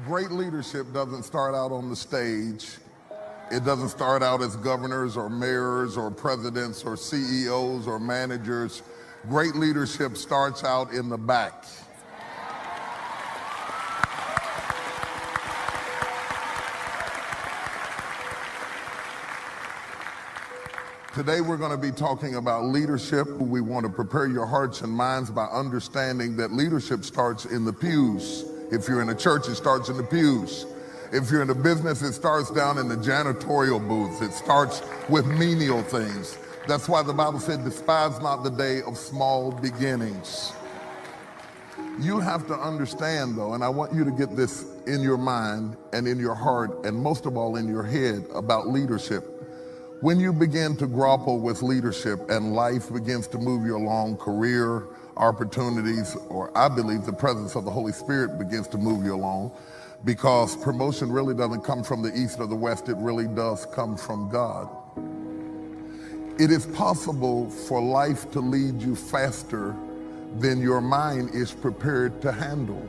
Great leadership doesn't start out on the stage. It doesn't start out as governors or mayors or presidents or CEOs or managers. Great leadership starts out in the back. Today we're going to be talking about leadership. We want to prepare your hearts and minds by understanding that leadership starts in the pews. If you're in a church, it starts in the pews. If you're in a business, it starts down in the janitorial booths. It starts with menial things. That's why the Bible said, despise not the day of small beginnings. You have to understand, though, and I want you to get this in your mind and in your heart, and most of all in your head about leadership. When you begin to grapple with leadership and life begins to move you along, career, opportunities, or I believe the presence of the Holy Spirit begins to move you along, because promotion really doesn't come from the east or the west, it really does come from God. It is possible for life to lead you faster than your mind is prepared to handle.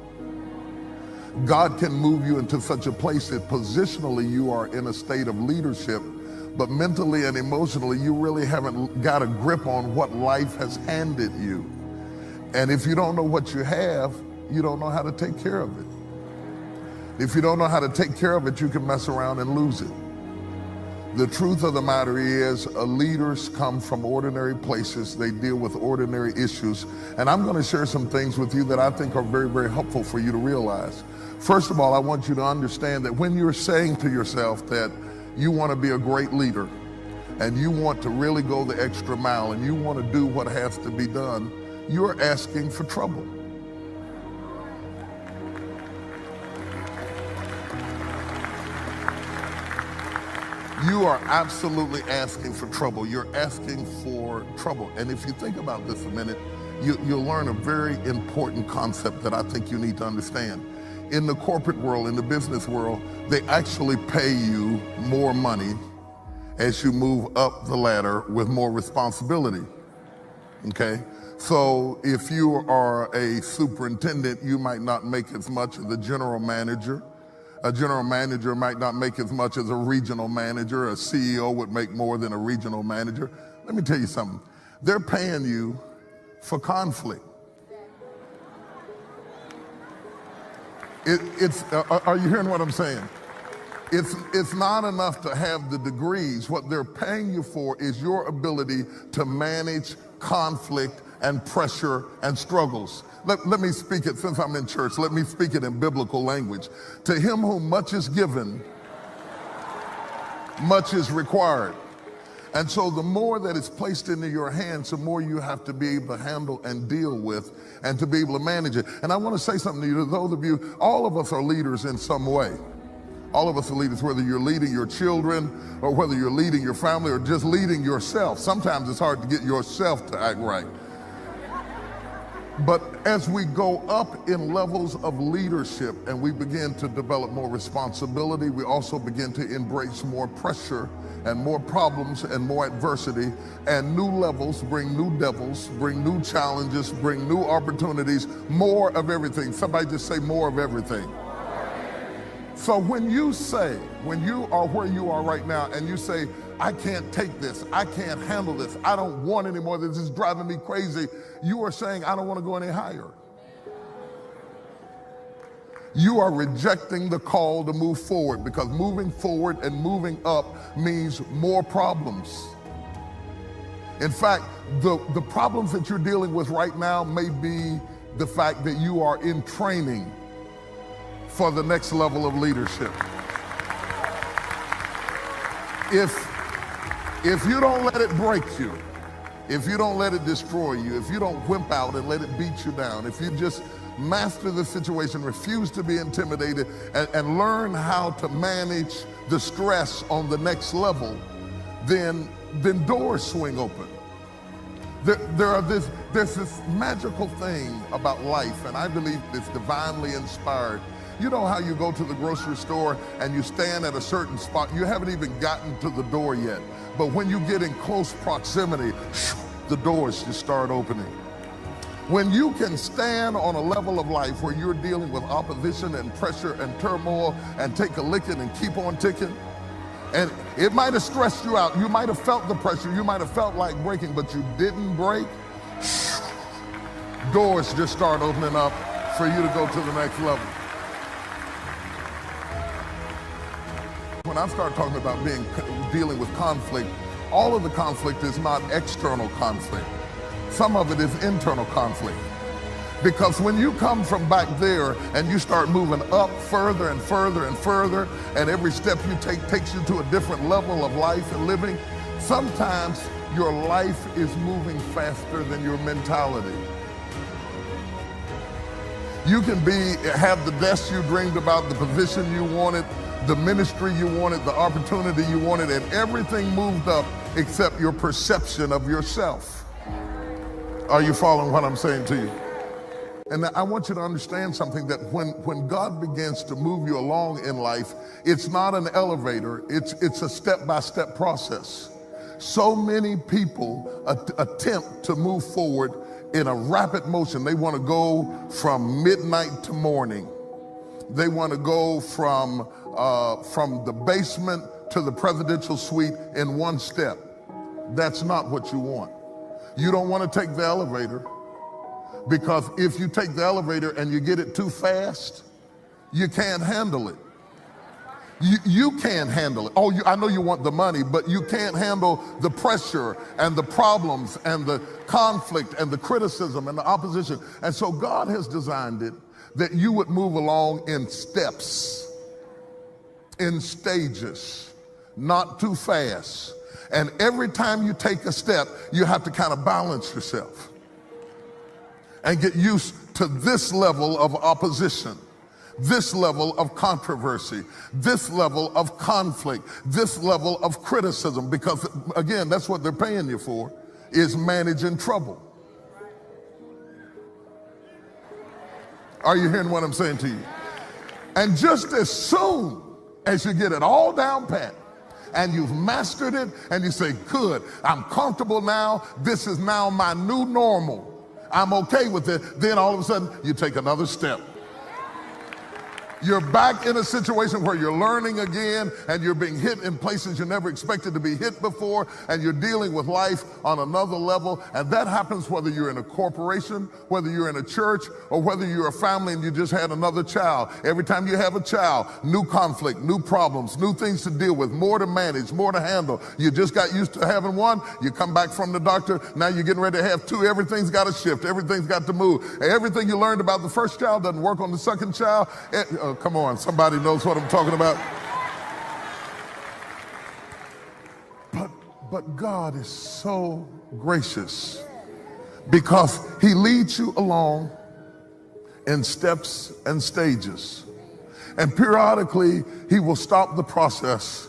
God can move you into such a place that positionally you are in a state of leadership, but mentally and emotionally you really haven't got a grip on what life has handed you. And if you don't know what you have, you don't know how to take care of it. If you don't know how to take care of it, you can mess around and lose it. The truth of the matter is, leaders come from ordinary places. They deal with ordinary issues. And I'm going to share some things with you that I think are very, very helpful for you to realize. First of all, I want you to understand that when you're saying to yourself that you want to be a great leader and you want to really go the extra mile and you want to do what has to be done, you're asking for trouble. You are absolutely asking for trouble. You're asking for trouble. And if you think about this a minute, you'll learn a very important concept that I think you need to understand. In the corporate world, in the business world, they actually pay you more money as you move up the ladder with more responsibility, okay? So if you are a superintendent, you might not make as much as a general manager. A general manager might not make as much as a regional manager. A CEO would make more than a regional manager. Let me tell you something. They're paying you for conflict. Are you hearing what I'm saying? It's not enough to have the degrees. What they're paying you for is your ability to manage conflict and pressure and struggles. Let me speak it, since I'm in church, let me speak it in biblical language. To him whom much is given, much is required. And so the more that is placed into your hands, the more you have to be able to handle and deal with and to be able to manage it. And I want to say something to you, to those of you, all of us are leaders in some way. All of us are leaders, whether you're leading your children or whether you're leading your family or just leading yourself. Sometimes it's hard to get yourself to act right. But as we go up in levels of leadership and we begin to develop more responsibility, we also begin to embrace more pressure and more problems and more adversity, and new levels bring new devils, bring new challenges, bring new opportunities, more of everything. Somebody just say more of everything. So when you are where you are right now and you say, I can't take this, I can't handle this, I don't want any more, this is driving me crazy, you are saying, I don't want to go any higher. You are rejecting the call to move forward, because moving forward and moving up means more problems. In fact, the problems that you're dealing with right now may be the fact that you are in training for the next level of leadership. If you don't let it break you, if you don't let it destroy you, if you don't wimp out and let it beat you down, if you just master the situation, refuse to be intimidated, and learn how to manage the stress on the next level, then doors swing open. There's this magical thing about life, and I believe it's divinely inspired. You know how you go to the grocery store and you stand at a certain spot, you haven't even gotten to the door yet, but when you get in close proximity, the doors just start opening. When you can stand on a level of life where you're dealing with opposition and pressure and turmoil and take a licking and keep on ticking, and it might have stressed you out, you might have felt the pressure, you might have felt like breaking, but you didn't break, doors just start opening up for you to go to the next level. When I start talking about dealing with conflict, all of the conflict is not external conflict. Some of it is internal conflict. Because when you come from back there and you start moving up further and further and further, and every step you take takes you to a different level of life and living, sometimes your life is moving faster than your mentality. You can have the desk you dreamed about, the position you wanted, the ministry you wanted, the opportunity you wanted, and everything moved up except your perception of yourself. Are you following what I'm saying to you? And I want you to understand something, that when God begins to move you along in life, it's not an elevator, it's a step-by-step process. So many people attempt to move forward in a rapid motion. They want to go from midnight to morning. They want to go from the basement to the presidential suite in one step. That's not what you want. You don't want to take the elevator, because if you take the elevator and you get it too fast, you can't handle it. You can't handle it. Oh, I know you want the money, but you can't handle the pressure and the problems and the conflict and the criticism and the opposition. And so God has designed it that you would move along in steps, in stages, not too fast. And every time you take a step, you have to kind of balance yourself and get used to this level of opposition, this level of controversy, this level of conflict, this level of criticism, because again, that's what they're paying you for, is managing trouble. Are you hearing what I'm saying to you? And just as soon as you get it all down pat, and you've mastered it, and you say, good, I'm comfortable now, this is now my new normal, I'm okay with it, then all of a sudden you take another step. You're back in a situation where you're learning again, and you're being hit in places you never expected to be hit before, and you're dealing with life on another level. And that happens whether you're in a corporation, whether you're in a church, or whether you're a family and you just had another child. Every time you have a child, new conflict, new problems, new things to deal with, more to manage, more to handle. You just got used to having one, you come back from the doctor, now you're getting ready to have two. Everything's got to shift, everything's got to move. Everything you learned about the first child doesn't work on the second child. Come on, somebody knows what I'm talking about. But God is so gracious, because he leads you along in steps and stages. And periodically, he will stop the process,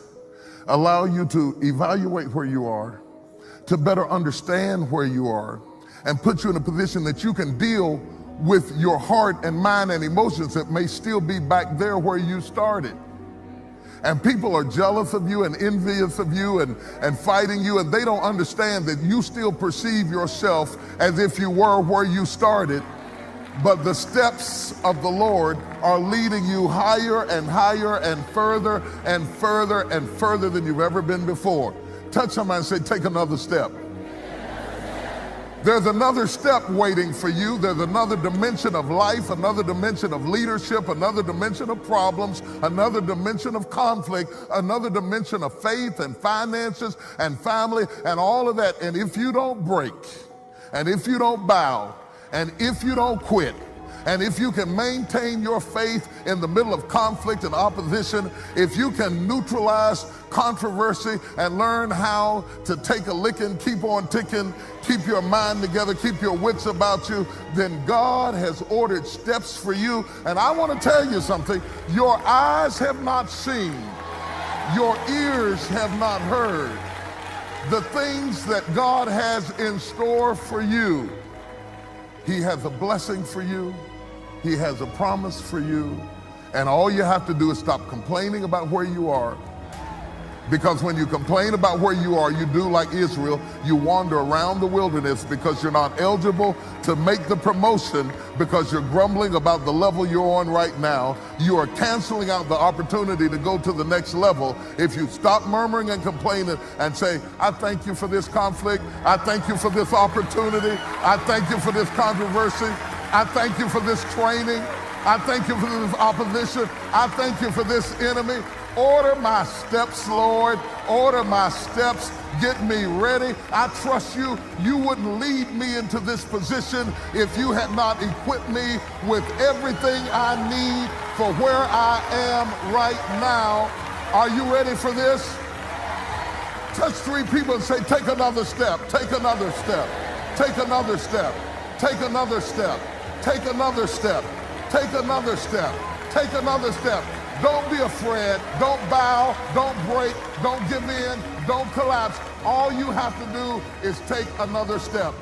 allow you to evaluate where you are, to better understand where you are, and put you in a position that you can deal with your heart and mind and emotions that may still be back there where you started. And people are jealous of you and envious of you and fighting you, and they don't understand that you still perceive yourself as if you were where you started, but the steps of the Lord are leading you higher and higher and further and further and further than you've ever been before. Touch somebody and say, take another step. There's another step waiting for you. There's another dimension of life, another dimension of leadership, another dimension of problems, another dimension of conflict, another dimension of faith and finances and family and all of that. And if you don't break, and if you don't bow, and if you don't quit, and if you can maintain your faith in the middle of conflict and opposition, if you can neutralize controversy and learn how to take a licking, keep on ticking, keep your mind together, keep your wits about you, then God has ordered steps for you. And I want to tell you something, your eyes have not seen, your ears have not heard the things that God has in store for you. He has a blessing for you. He has a promise for you. And all you have to do is stop complaining about where you are, Because when you complain about where you are, you do like Israel. You wander around the wilderness because you're not eligible to make the promotion because you're grumbling about the level you're on right now. You are canceling out the opportunity to go to the next level if you stop murmuring and complaining and say, I thank you for this conflict. I thank you for this opportunity. I thank you for this controversy. I thank you for this training. I thank you for this opposition. I thank you for this enemy. Order my steps, Lord. Order my steps. Get me ready. I trust you. You wouldn't lead me into this position if you had not equipped me with everything I need for where I am right now. Are you ready for this? Touch 3 people and say, take another step. Take another step. Take another step. Take another step. Take another step. Take another step. Take another step. Don't be afraid. Don't bow. Don't break. Don't give in. Don't collapse. All you have to do is take another step.